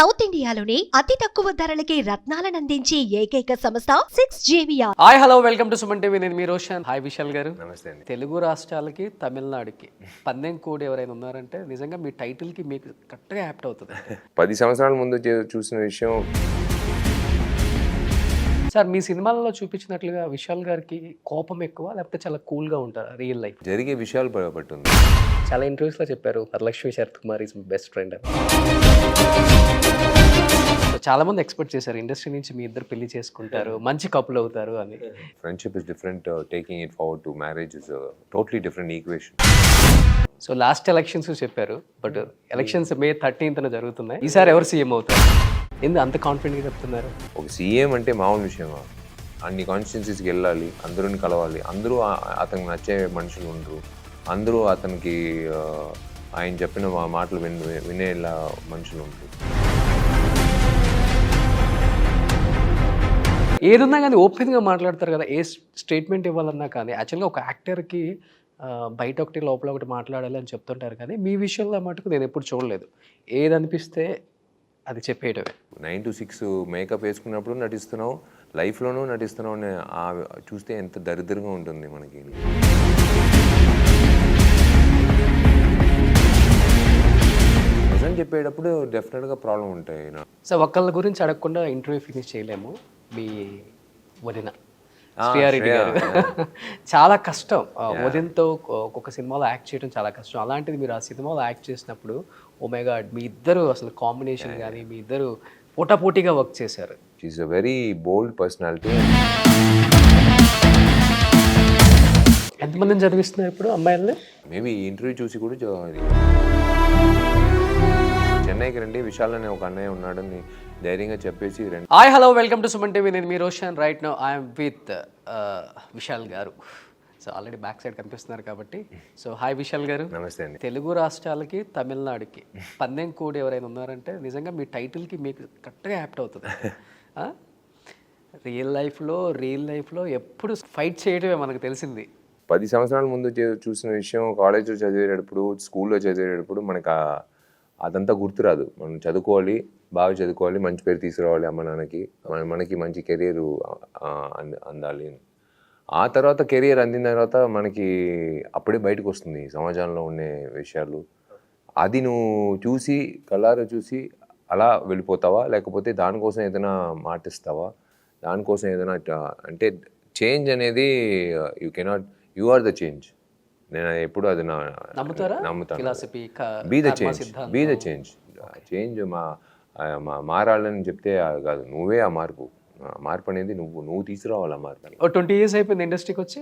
South ఇండియాలోనే అతి తక్కువ ధరలకి రత్నాలనందించే ఏకైక సంస్థ 6JVR. Hi hello welcome to Suman TV. నేను మీ రోషన్. హాయ్ విశాల్ గారు. నమస్తే అండి. తెలుగు రాష్ట్రాలకి తమిళనాడుకి పందెం కోడ్ ఎవరైనా ఉన్నారంటే నిజంగా మీ టైటిల్కి మీకు కరెక్ట్గా యాప్ట్ అవుతుంది. 10 సంవత్సరాల ముందు చూసిన విషయం. సార్ మీ సినిమాలలో చూపించినట్లుగా విశాల్ గారికి కోపం ఎక్కువ లేకపోతే చాలా కూల్గా ఉంటారా రియల్ లైఫ్? జరిగే విషయాలు పట్టుంది. చాలా ఇంటర్వ్యూస్లో చెప్పారు Varalakshmi Sarath Kumar is my best friend అని. చాలా మంది ఎక్స్పెక్ట్ చేశారు ఇండస్ట్రీ నుంచి మీ ఇద్దరు పెళ్లి చేసుకుంటారు, మంచి కపుల్ అవుతారు అని. Friendship is different, taking it forward to marriage is totally different equation. So last elections చెప్పారు, బట్ ఎలక్షన్స్ May 13th జరుగుతున్నాయి. ఈసారి ఎవరు సీఎం అవుతారు? ఎందుకు అంత కాన్ఫిడెంట్గా చెప్తున్నారు? ఒక సీఎం అంటే మామూలు విషయమా? అన్ని కాన్స్టిట్యున్సీస్కి వెళ్ళాలి, అందరూని కలవాలి, అందరూ అతనికి నచ్చే మనుషులు ఉండరు, అందరూ అతనికి ఆయన చెప్పిన మాటలు వినేలా మనుషులు ఉంటారు. ఏదున్నా కానీ ఓపెన్గా మాట్లాడతారు కదా, ఏ స్టేట్మెంట్ ఇవ్వాలన్నా కానీ. యాక్చువల్గా ఒక యాక్టర్కి బయట ఒకటి లోపల ఒకటి మాట్లాడాలి అని చెప్తుంటారు, కానీ మీ విషయంలో మటుకు నేను ఎప్పుడు చూడలేదు. ఏదనిపిస్తే అది చెప్పేయటమే. 9 to 6 మేకప్ వేసుకున్నప్పుడు నటిస్తున్నావు, లైఫ్లోనూ నటిస్తున్నావు అని చూస్తే ఎంత దరిద్రంగా ఉంటుంది మనకి. నిజం చెప్పేటప్పుడు డెఫినెట్గా ప్రాబ్లం ఉంటాయి. సో ఒక్కళ్ళ గురించి అడగకుండా ఇంటర్వ్యూ ఫినిష్ చేయలేము. మీ వదిన శ్రీయారెడ్డి గారు చాలా కష్టం. వదినతో ఒక్కొక్క సినిమాలో యాక్ట్ చేయడం చాలా కష్టం. అలాంటిది మీరు ఆ సినిమాలో యాక్ట్ చేసినప్పుడు ఓ మై గాడ్, మీ ఇద్దరు అసలు కాంబినేషన్ కానీ మీ ఇద్దరు పోటాపోటీగా వర్క్ చేశారు. She is a very bold personality. ఎంతమందిని చదివిస్తున్నారు ఇప్పుడు అమ్మాయిల్ని? మేబీ ఈ ఇంటర్వ్యూ చూసి కూడా చెన్నైకి రండి, విశాల్ అనే ఒక అన్నయ్య ఉన్నాడని ధైర్యంగా చెప్పేసి రండి. Hi hello welcome to Suman TV. నేను మీ Roshan. Right now I'm with Vishal garu. So already back side కనిపిస్తున్నారు కాబట్టి. సో హాయ్ విశాల్ గారు. నమస్తే అండి. తెలుగు రాష్ట్రాలకి తమిళనాడుకి పందెం కోడ్ ఎవరైనా ఉన్నారంటే నిజంగా మీ టైటిల్కి మీకు కరెక్ట్గా యాప్ట్ అవుతుంది. రియల్ లైఫ్లో ఎప్పుడు ఫైట్ చేయడమే మనకు తెలిసింది. 10 సంవత్సరాల ముందు చూసిన విషయం కాలేజ్లో చదివేటప్పుడు, స్కూల్లో చదివేటప్పుడు మనకు అదంతా గుర్తురాదు. మనం చదువుకోవాలి, బాగా చదువుకోవాలి, మంచి పేరు తీసుకురావాలి, అమ్మ నాన్నకి, మనకి మంచి కెరీర్ అందాలి. ఆ తర్వాత కెరీర్ అందిన తర్వాత మనకి అప్పుడే బయటకు వస్తుంది సమాజంలో ఉండే విషయాలు. అది నువ్వు చూసి కళ్ళారా చూసి అలా వెళ్ళిపోతావా, లేకపోతే దానికోసం ఏదైనా మాటిస్తావా, దానికోసం ఏదైనా అంటే చేంజ్ అనేది యు ఆర్ ద చేంజ్. నేను ఎప్పుడు అది నమ్ముతాను. Be the change. చేంజ్ మారాలని చెప్తే కాదు, నువ్వే ఆ మార్పు అనేది నువ్వు తీసుకురావాలి. ఆ మార్పు 20 years అయిపోయింది ఇండస్ట్రీకి వచ్చి.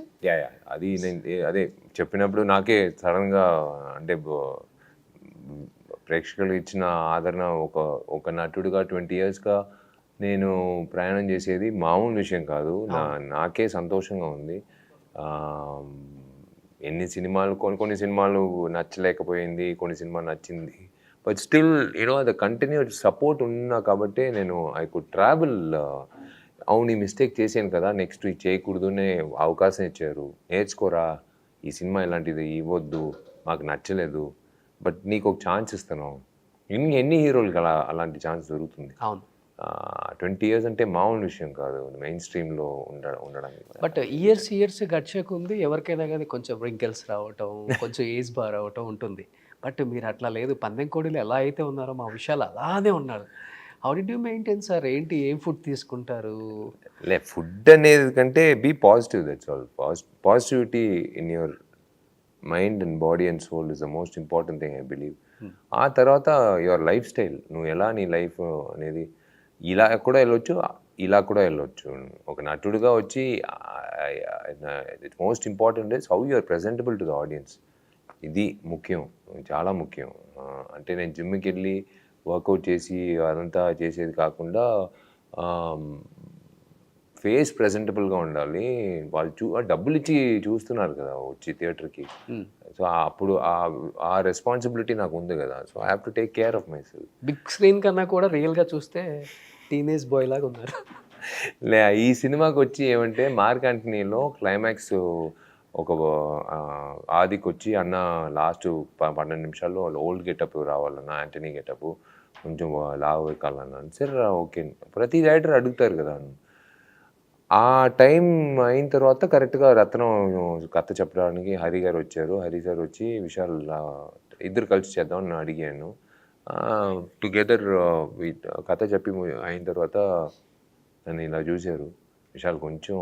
అది నేను అదే చెప్పినప్పుడు నాకే సడన్గా అంటే ప్రేక్షకులు ఇచ్చిన ఆదరణ ఒక నటుడుగా 20 yearsగా నేను ప్రయాణం చేసేది మామూలు విషయం కాదు. నాకే సంతోషంగా ఉంది. ఎన్ని సినిమాలు, కొన్ని సినిమాలు నచ్చలేకపోయింది, కొన్ని సినిమాలు నచ్చింది, but still the continued support ఉన్నా కాబట్టి నేను ఐ కుడ్ ట్రావెల్. అవును, ఈ మిస్టేక్ చేశాను కదా, నెక్స్ట్ ఇది చేయకూడదునే అవకాశం ఇచ్చారు, నేర్చుకోరా, ఈ సినిమా ఇలాంటిది ఇవ్వద్దు, మాకు నచ్చలేదు, బట్ నీకు ఒక ఛాన్స్ ఇస్తాను. ఎన్ని హీరోలకి అలాంటి ఛాన్స్ దొరుకుతుంది. అవును, 20 years అంటే మామూలు విషయం కాదు మెయిన్ స్ట్రీమ్లో ఉండడానికి. బట్ ఇయర్స్ గడిచేకుంది ఎవరికైనా కానీ కొంచెం రింకిల్స్ రావటం, కొంచెం ఏజ్ బార్ రావటం ఉంటుంది. బట్ మీరు అట్లా లేదు. పందెం కోడిలో ఎలా అయితే ఉన్నారో మా విషయాలు అలానే ఉన్నారు. How did you maintain sir? ఏంటి, ఏం ఫుడ్ తీసుకుంటారు? ఫుడ్ అనేది కంటే be positive, that's all. Positivity in your mind and body and soul is the most important thing I believe. ఆ తర్వాత యువర్ లైఫ్ స్టైల్, నువ్వు ఎలా నీ లైఫ్ అనేది ఇలా కూడా వెళ్ళొచ్చు, ఇలా కూడా వెళ్ళొచ్చు. ఒక నటుడుగా వచ్చి most important is how you are presentable to the audience. ఇది ముఖ్యం, చాలా ముఖ్యం. అంటే నేను జిమ్కి వెళ్ళి వర్కౌట్ చేసి అదంతా చేసేది కాకుండా ఫేస్ ప్రెజెంటబుల్గా ఉండాలి. వాళ్ళు డబ్బులు ఇచ్చి చూస్తున్నారు కదా వచ్చి థియేటర్కి. సో అప్పుడు ఆ రెస్పాన్సిబిలిటీ నాకు ఉంది కదా. So I have to take care of myself. Big screen కన్నా కూడా రియల్గా చూస్తే టీనేజ్ బాయ్ లాగా ఉన్నారు. ఈ సినిమాకి వచ్చి ఏమంటే మార్క్ యాంటనీలో క్లైమాక్స్ ఒక ఆదికి వచ్చి అన్న లాస్ట్ 12 నిమిషాల్లో ఓల్డ్ గెటప్ రావాలన్న యాంటనీ గెటప్ కొంచెం లావు ఎక్కాలన్నాను. సరే ఓకే. ప్రతి డైరెక్టర్ అడుగుతారు కదా. ఆ టైం అయిన తర్వాత కరెక్ట్‌గా రత్నం కథ చెప్పడానికి హరి గారు వచ్చారు. హరి సార్ వచ్చి విశాల్ ఇద్దరు కలిసి చేద్దామని అడిగాను. టుగెదర్ కథ చెప్పి అయిన తర్వాత నన్ను ఇలా చూశారు. విశాల్ కొంచెం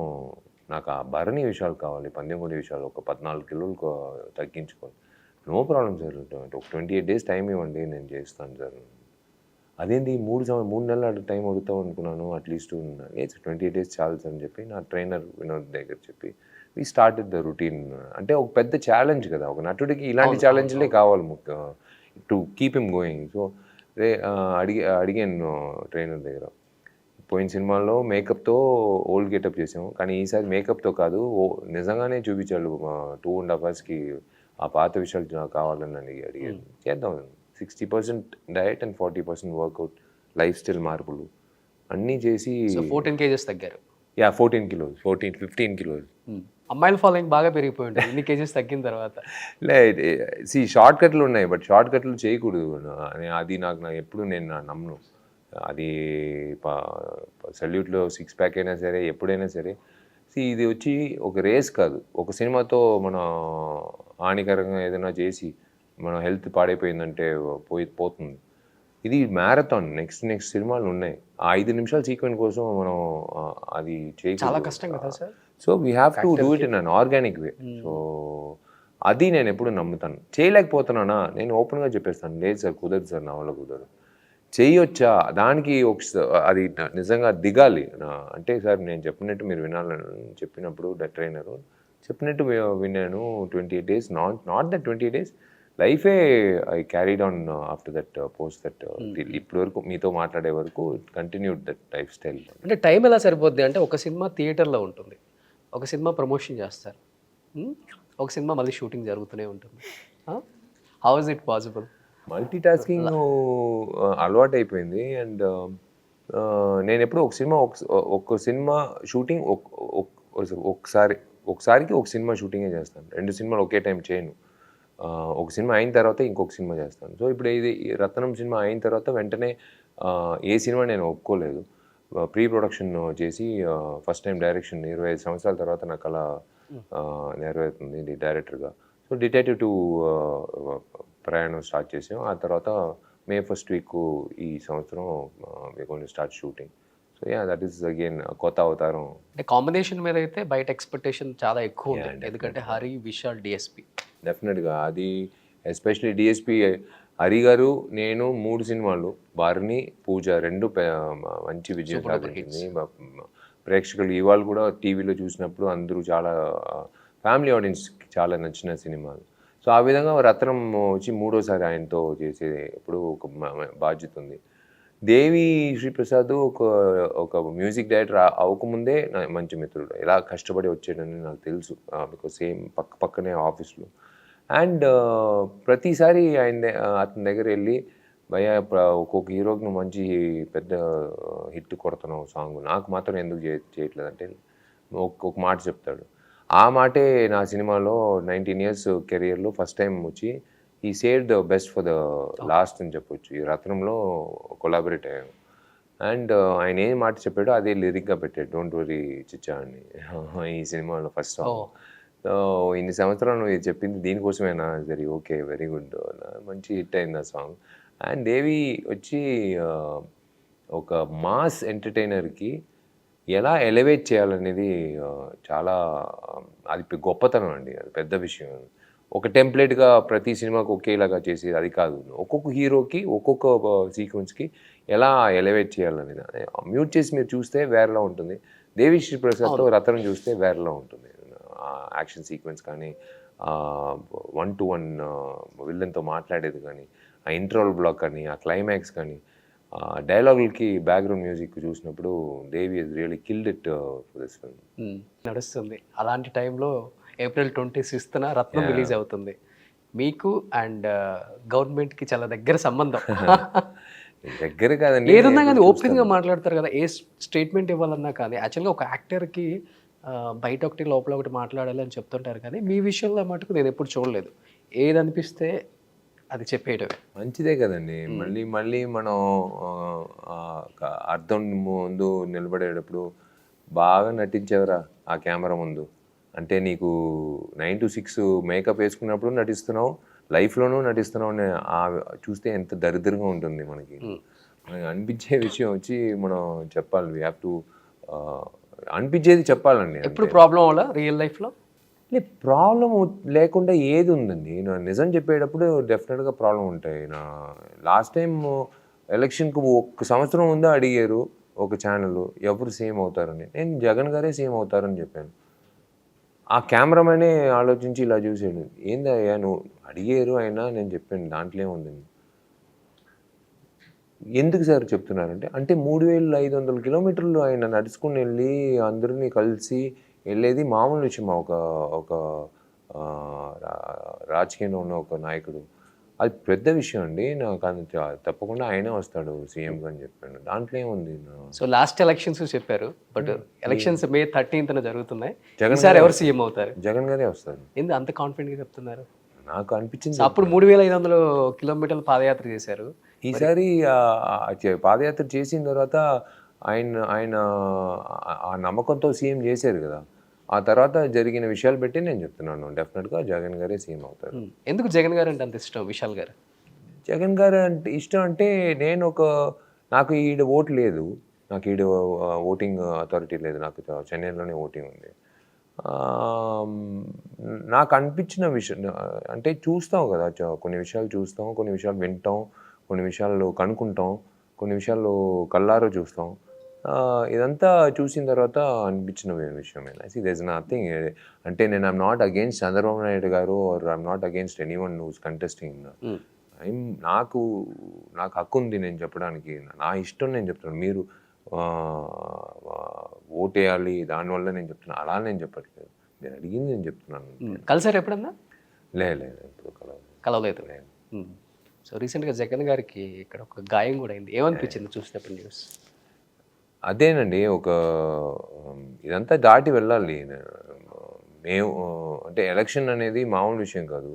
నాకు ఆ భరణి విశాల్ కావాలి, పందెంకొండ విశాల్ ఒక 14 కిలోలు తగ్గించుకోవాలి. నో ప్రాబ్లమ్ సార్, ఒక 28 డేస్ టైం ఇవ్వండి నేను చేస్తాను సార్. అదేంటి 3 నెలలు టైం అడుగుతాం అనుకున్నాను అట్లీస్ట్. లేదు 28 డేస్ చాలు సార్ అని చెప్పి నా ట్రైనర్ వినోద్ దగ్గర చెప్పి వీ స్టార్టెడ్ ద రొటీన్. అంటే ఒక పెద్ద ఛాలెంజ్ కదా, ఒక నటుడికి ఇలాంటి ఛాలెంజ్లే కావాలి to keep him going. So అడిగాను ట్రైనర్ దగ్గర. పోయిన సినిమాల్లో మేకప్తో ఓల్డ్ గెటప్ చేసాము, కానీ ఈసారి మేకప్తో కాదు, నిజంగానే చూపించాడు 2.5 అవర్స్కి ఆ పాత విషయాలు కావాలని అడిగారు. చేద్దాం. 60% diet and 40% workout, lifestyle మార్పులు అన్నీ చేసి 14 కేజెస్ తగ్గారు. 14 కిలోస్, 15 కిలోస్. అమ్మాయిల ఫాలోయింగ్ బాగా పెరిగిపోయి ఉంటుంది ఇన్ని కేజెస్ తగ్గిన తర్వాత. షార్ట్ కట్లు ఉన్నాయి, బట్ షార్ట్ కట్లు చేయకూడదు. అది నాకు ఎప్పుడు నేను నమ్మను. అది సల్యూట్లో 6 ప్యాక్ అయినా సరే, ఎప్పుడైనా సరే. ఇది వచ్చి ఒక రేస్ కాదు. ఒక సినిమాతో మన హానికరంగా ఏదైనా చేసి మన హెల్త్ పాడైపోయిందంటే పోతుంది. ఇది మ్యారథాన్. నెక్స్ట్ సినిమాలు ఉన్నాయి. ఆ 5 నిమిషాల సీక్వెన్స్ కోసం మనం అది చాలా కష్టం కదా sir. So we have to do it in an organic way. So అది నేను ఎప్పుడు నమ్ముతాను. చేయలేకపోతున్నానా నేను ఓపెన్గా చెప్పేస్తాను, లేదు సార్ కుదరదు సార్, నా వల్ల కుదరదు. చేయొచ్చా దానికి అది నిజంగా దిగాలి. అంటే సార్ నేను చెప్పినట్టు మీరు వినాలని చెప్పినప్పుడు ట్రైనరు చెప్పినట్టు విన్నాను. 28 డేస్, నాట్ దట్ 28 డేస్, లైఫే I carried on after that post that. ఇప్పటి వరకు మీతో మాట్లాడే వరకు కంటిన్యూడ్ దట్ లైఫ్ స్టైల్. అంటే టైం ఎలా సరిపోద్ది అంటే, ఒక సినిమా థియేటర్లో ఉంటుంది, ఒక సినిమా ప్రమోషన్ చేస్తారు, ఒక సినిమా మళ్ళీ షూటింగ్ జరుగుతూనే ఉంటుంది. How is it possible? Multi tasking అలవాటు అయిపోయింది. అండ్ నేను ఎప్పుడు ఒక సినిమా షూటింగ్ ఒకసారికి ఒక సినిమా షూటింగే చేస్తాను. 2 సినిమాలు ఒకే టైం చేయను. ఒక సినిమా అయిన తర్వాత ఇంకొక సినిమా చేస్తాను. సో ఇప్పుడు ఇది రత్నం సినిమా అయిన తర్వాత వెంటనే ఏ సినిమా నేను ఒప్పుకోలేదు. ప్రీ ప్రొడక్షన్ చేసి ఫస్ట్ టైం డైరెక్షన్ 25 సంవత్సరాల తర్వాత నాకు అలా నెరవేరుతుంది డైరెక్టర్గా. సో డిటెక్టివ్ 2 ప్రయాణం స్టార్ట్ చేసాం. ఆ తర్వాత May 1st వీక్ ఈ సంవత్సరం we going to start shooting. So that is again కొత్త అవతారం. అంటే కాంబినేషన్ మీద అయితే బయట ఎక్స్పెక్టేషన్ చాలా ఎక్కువ ఉంటుంది, ఎందుకంటే హరి, విశాల్, డిఎస్పి. డెఫినెట్గా అది ఎస్పెషలీ డిఎస్పి హరి గారు, నేను 3 సినిమాలు, భరణి, పూజ 2 మంచి విజయం సాధించింది. ప్రేక్షకులు ఇవాళ కూడా టీవీలో చూసినప్పుడు అందరూ చాలా ఫ్యామిలీ ఆడియన్స్కి చాలా నచ్చిన సినిమాలు. సో ఆ విధంగా రత్నం వచ్చి 3వసారి ఆయనతో చేసే ఇప్పుడు ఒక బాధ్యత ఉంది. దేవి శ్రీప్రసాద్ ఒక మ్యూజిక్ డైరెక్టర్ అవ్వకముందే మంచి మిత్రుడు. ఎలా కష్టపడి వచ్చాడని నాకు తెలుసు, బికాజ్ సేమ్ పక్కనే ఆఫీస్లో. అండ్ ప్రతిసారి అతని దగ్గర వెళ్ళి, భయ్యా ఒక్కొక్క హీరోకి నువ్వు మంచి పెద్ద హిట్ కొడుతున్నావు సాంగ్, నాకు మాత్రం ఎందుకు చేయట్లేదు అంటే ఒక మాట చెప్తాడు. ఆ మాటే నా సినిమాలో 19 years కెరియర్లో ఫస్ట్ టైం వచ్చి ఈ save the best for the last అని చెప్పొచ్చు. ఈ రత్నంలో కొలాబరేట్ అయ్యాము. అండ్ ఆయన ఏం మాట చెప్పాడో అదే లిరిక్గా పెట్టాడు, డోంట్ వరీ చిచ్చా అని ఈ సినిమాలో ఫస్ట్ సాంగ్. సో ఇన్ని సంవత్సరాలు నువ్వు చెప్పింది దీనికోసమేనా? సరే ఓకే, వెరీ గుడ్, మంచి హిట్ అయింది ఆ సాంగ్. అండ్ దేవి వచ్చి ఒక మాస్ ఎంటర్టైనర్కి ఎలా ఎలివేట్ చేయాలనేది చాలా అది గొప్పతనం అండి, అది పెద్ద విషయం. ఒక టెంప్లెట్గా ప్రతి సినిమాకి ఒకేలాగా చేసేది అది కాదు. ఒక్కొక్క హీరోకి ఒక్కొక్క సీక్వెన్స్కి ఎలా ఎలివేట్ చేయాలనేది మ్యూట్ చేసి మీరు చూస్తే వేరేలా ఉంటుంది. దేవి శ్రీ ప్రసాద్తో రత్నం చూస్తే వేరేలా ఉంటుంది. యాక్షన్ సీక్వెన్స్ కానీ, 1-to-1 విల్లన్తో మాట్లాడేది కానీ, ఆ ఇంట్రోల్ బ్లాక్ కానీ, ఆ క్లైమాక్స్ కానీ, డైలాగులకి బ్యాక్గ్రౌండ్ మ్యూజిక్ చూసినప్పుడు Devi is really killed it for this film. నడుస్తుంది. అలాంటి టైంలో April 26న రత్నం రిలీజ్ అవుతుంది. మీకు అండ్ గవర్నమెంట్కి చాలా దగ్గర సంబంధం. దగ్గర కాదండి, ఏదన్నా కానీ ఓపెన్గా మాట్లాడతారు కదా, ఏ స్టేట్మెంట్ ఇవ్వాలన్నా కానీ. యాక్చువల్గా ఒక యాక్టర్కి బయట ఒకటి లోపల ఒకటి మాట్లాడాలి అని చెప్తుంటారు, కానీ మీ విషయంలో మటుకు నేను ఎప్పుడు చూడలేదు. ఏదనిపిస్తే అది చెప్పేయడమే. మంచిదే కదండి. మళ్ళీ మళ్ళీ మనం అర్థం ముందు నిలబడేటప్పుడు బాగా నటించావురా ఆ కెమెరా ముందు అంటే నీకు 9 to 6 మేకప్ వేసుకున్నప్పుడు నటిస్తున్నావు, లైఫ్లోనూ నటిస్తున్నావు అని చూస్తే ఎంత దరిద్రంగా ఉంటుంది మనకి. మనకి అనిపించే విషయం వచ్చి మనం చెప్పాలి. వీ హ్యావ్ టు అనిపించేది చెప్పాలండి. ఎప్పుడు ప్రాబ్లం అవ్వాలా రియల్ లైఫ్లో? ప్రాబ్లం లేకుండా ఏది ఉందండి. నా నిజం చెప్పేటప్పుడు డెఫినెట్గా ప్రాబ్లం ఉంటాయి. నా లాస్ట్ టైం ఎలక్షన్కి 1 సంవత్సరం ముందే అడిగారు ఒక ఛానల్ ఎవరు సీఎం అవుతారని. నేను జగన్ గారే సీఎం అవుతారని చెప్పాను. ఆ కెమెరామెనే ఆలోచించి ఇలా చూసాడు. ఏందయ్యా నువ్వు అడిగారు అయినా నేను చెప్పాను దాంట్లో ఏముందండి. ఎందుకు సార్ చెప్తున్నారంటే అంటే 3500 కిలోమీటర్లు ఆయన నడుచుకుని వెళ్ళి అందరినీ కలిసి వెళ్ళేది మామూలు విషయం. ఒక రాజకీయంలో ఉన్న ఒక నాయకుడు అది పెద్ద విషయం అండి. నాకు అది తప్పకుండా ఆయనే వస్తాడు సీఎంగా అని చెప్పాను. దాంట్లో ఏముంది. సో లాస్ట్ ఎలక్షన్స్ చెప్పారు, బట్ ఎలక్షన్స్ May 13th జరుగుతున్నాయి. జగన్ ఈసారి ఎవరు సీఎం అవుతారు? జగన్ గారే వస్తారు. ఎందుకు అంత కాన్ఫిడెంట్గా చెప్తున్నారు? నాకు అనిపించింది. అప్పుడు 3500 కిలోమీటర్లు పాదయాత్ర చేశారు. ఈసారి పాదయాత్ర చేసిన తర్వాత ఆయన ఆ నమ్మకంతో సీఎం చేశారు కదా. ఆ తర్వాత జరిగిన విషయాలు బట్టి నేను చెప్తున్నాను డెఫినెట్గా జగన్ గారే సీఎం అవుతారు. ఎందుకు జగన్ గారు అంటే అంత ఇష్టం విశాల్ గారు? జగన్ గారు అంటే ఇష్టం అంటే నాకు ఈడ ఓటు లేదు, నాకు ఈడ ఓటింగ్ అథారిటీ లేదు, నాకు చెన్నైలోనే ఓటింగ్ ఉంది. నాకు అనిపించిన విషయం అంటే చూస్తాం కదా, కొన్ని విషయాలు చూస్తాం, కొన్ని విషయాలు వింటాం, కొన్ని విషయాలు కనుక్కుంటాం, కొన్ని విషయాలు కళ్ళారో చూస్తాం. ఇదంతా చూసిన తర్వాత అనిపించిన విషయమే. దేర్ ఇస్ నథింగ్ అంటే నేను I'm not against Chandrababu Naidu garu or I'm not against anyone who's contesting. నాకు హక్కు ఉంది నేను చెప్పడానికి, నా ఇష్టం నేను చెప్తున్నాను. మీరు ఓటేయాలి దానివల్ల నేను చెప్తున్నాను, అలా నేను చెప్పట్లేదు. నేను అడిగింది నేను చెప్తున్నాను. కలిసారు ఎప్పుడన్నా? లేదు ఇప్పుడు కలవలేదు. సో రీసెంట్గా జగన్ గారికి ఇక్కడ ఒక గాయం కూడా అయింది. ఏమనిపించింది చూసినప్పుడు న్యూస్? అదేనండి, ఇదంతా దాటి వెళ్ళాలి. మేము అంటే ఎలక్షన్ అనేది మామూలు విషయం కాదు.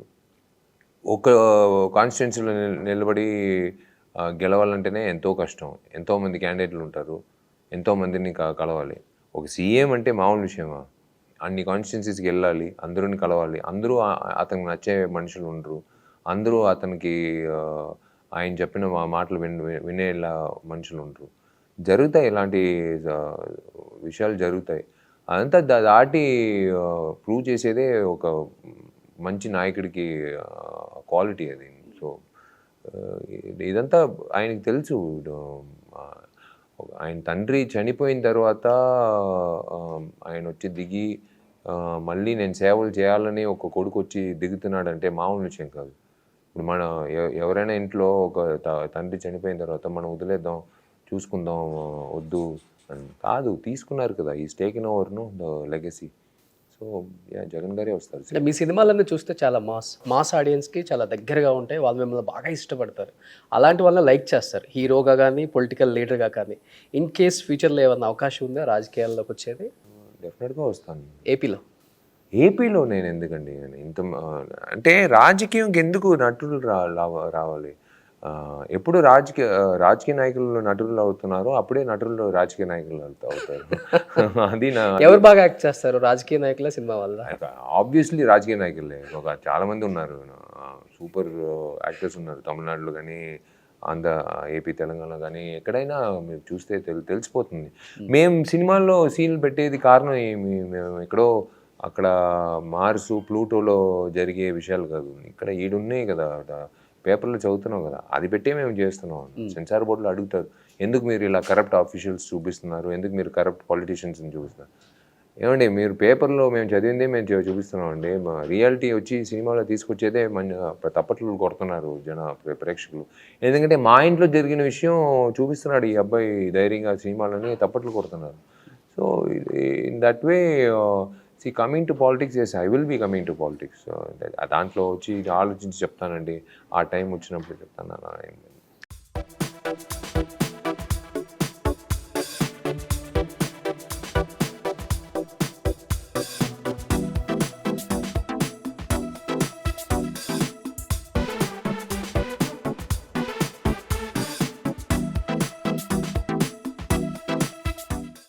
ఒక కాన్స్టిట్యున్సీలో నిలబడి గెలవాలంటేనే ఎంతో కష్టం. ఎంతోమంది క్యాండిడేట్లు ఉంటారు, ఎంతోమందిని కలవాలి. ఒక సీఎం అంటే మామూలు విషయమా? అన్ని కాన్స్టిట్యున్సీస్కి వెళ్ళాలి, అందరిని కలవాలి. అందరూ అతనికి నచ్చే మనుషులు ఉండరు, అందరూ అతనికి ఆయన చెప్పిన మాటలు వినేలా మనుషులు ఉండరు. జరుగుతాయి, ఇలాంటి విషయాలు జరుగుతాయి. అదంతా దాటి ప్రూవ్ చేసేదే ఒక మంచి నాయకుడికి క్వాలిటీ అది. సో ఇదంతా ఆయనకి తెలుసు. ఆయన తండ్రి చనిపోయిన తర్వాత ఆయన వచ్చి దిగి మళ్ళీ నేను సేవలు చేయాలని ఒక కొడుకు వచ్చి దిగుతున్నాడంటే మామూలు విషయం కాదు. ఇప్పుడు మన ఎవరైనా ఇంట్లో ఒక తండ్రి చనిపోయిన తర్వాత మనం వదిలేద్దాం, చూసుకుందాం, వద్దు అని కాదు, తీసుకున్నారు కదా. ఈ taken over the legacy. So Jagan గారే వస్తారు. అంటే మీ సినిమాలన్నీ చూస్తే చాలా మాస్ ఆడియన్స్కి చాలా దగ్గరగా ఉంటాయి, వాళ్ళు మిమ్మల్ని బాగా ఇష్టపడతారు, అలాంటి వాళ్ళని లైక్ చేస్తారు, హీరోగా కానీ పొలిటికల్ లీడర్గా కానీ. ఇన్ కేస్ ఫ్యూచర్లో ఏమన్నా అవకాశం ఉందా రాజకీయాల్లోకి వచ్చేది? డెఫినెట్గా వస్తాను. ఏపీలో నేను ఎందుకండి ఇంత అంటే రాజకీయంకి ఎందుకు నటులు రావాలి? ఎప్పుడు రాజకీయ నాయకులు నటులు అవుతున్నారో అప్పుడే నటులు రాజకీయ నాయకులు అవుతారు. అది ఎవరు బాగా యాక్ట్ చేస్తారు, రాజకీయ నాయకుల సినిమా వల్ల? ఆబ్వియస్లీ రాజకీయ నాయకులే చాలా మంది ఉన్నారు, సూపర్ యాక్టర్స్ ఉన్నారు. తమిళనాడులో కానీ, ఏపీ, తెలంగాణ కానీ ఎక్కడైనా మీరు చూస్తే తెలిసిపోతుంది. మేము సినిమాల్లో సీన్లు పెట్టేది కారణం మేము ఎక్కడో అక్కడ మార్సు, ప్లూటోలో జరిగే విషయాలు కాదు. ఇక్కడ ఈడున్నాయి కదా, పేపర్లో చదువుతున్నాం కదా, అది పెట్టే మేము చేస్తున్నాం. సెన్సార్ బోర్డులో అడుగుతారు, ఎందుకు మీరు ఇలా కరప్ట్ ఆఫీషియల్స్ చూపిస్తున్నారు, ఎందుకు మీరు కరప్ట్ పొలిటీషియన్స్ని చూపిస్తున్నారు? ఏమండి, మీరు పేపర్లో మేము చదివిందే మేము చూపిస్తున్నాం అండి. రియాలిటీ వచ్చి సినిమాలో తీసుకొచ్చేదే తప్పట్లు కొడుతున్నారు ప్రేక్షకులు. ఎందుకంటే మా ఇంట్లో జరిగిన విషయం చూపిస్తున్నాడు ఈ అబ్బాయి ధైర్యంగా సినిమాలని, తప్పట్లు కొడుతున్నారు. So in that way coming to politics, yes I will be coming to politics. దాంట్లో వచ్చి ఆలోచించి చెప్తానండి, ఆ టైం వచ్చినప్పుడు చెప్తాను.